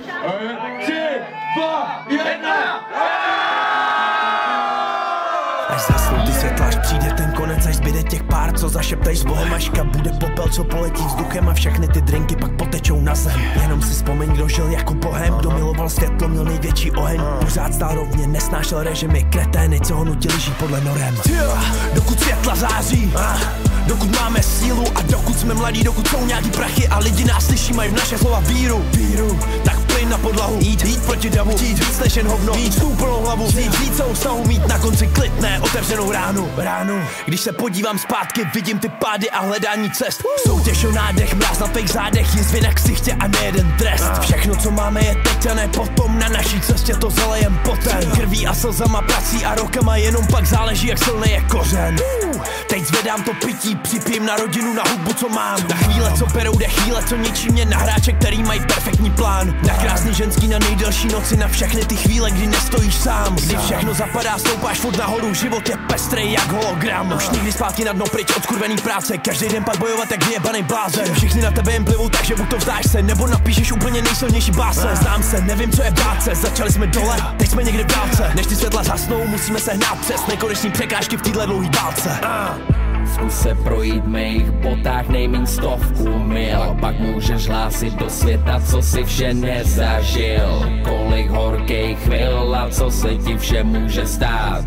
3, 2, 1. Až zasnou ty světla, až přijde ten konec, až zbyde těch pár, co zašeptají s Bohem, Ažka bude popel, co poletí vzduchem a všechny ty drinky pak potečou na zem. Jenom si vzpomeň, kdo žil jako bohem, kdo miloval světlo, měl největší oheň, pořád stál rovně, nesnášel režimy, kretény, co ho nutili žít podle norem. Dokud světla září, dokud máme sílu a dokud jsme mladí, dokud jsou nějaký prachy a lidi nás slyší, mají v naše slova víru, tak plyn na podlahu, jít proti davu, chtít víc než jen hovno, mít tu plnou hlavu, vzít celou snahu, mít na konci klid, ne otevřenou ránu. Když se podívám zpátky, vidím ty pády a hledání cest, soutěž o nádech, mráz na tvých zádech, jizvy na ksichtě a nejeden trest. Všechno, co máme, je teď a ne potom, na naší cestě to zalejem potem, krví a slzama, prací a rokama, jenom pak záleží, jak silný je kořen. Teď zvedám to pití, připijím na rodinu, na hudbu, co mám, na chvíle, co berou dech, chvíle, co ničí mě, na hráče, který mají perfektní plán, na krásný ženský, na nejdelší noci, na všechny ty chvíle, kdy nestojíš sám, kdy všechno zapadá, stoupáš furt nahoru, život je pestrej jak hologram. Už nikdy zpátky na dno, pryč od kurvený práce, každý den pak bojovat jak vyjebaný blázen. Všichni na tebe jen plivou, takže buď to vzdáš se, nebo napíšeš úplně nejsilnější básne. Znám se, nevím, co je bát se, začali jsme dole, teď jsme někde v dálce. Než ty světla zhasnou, musíme se hnát přes nekoneční překážky v téhle dlouhý válce. Zkus se projít v mých botách nejmíň 100 mil, pak můžeš hlásit do světa, co si vše nezažil. Kolik horkých chvil a co se ti vše může stát.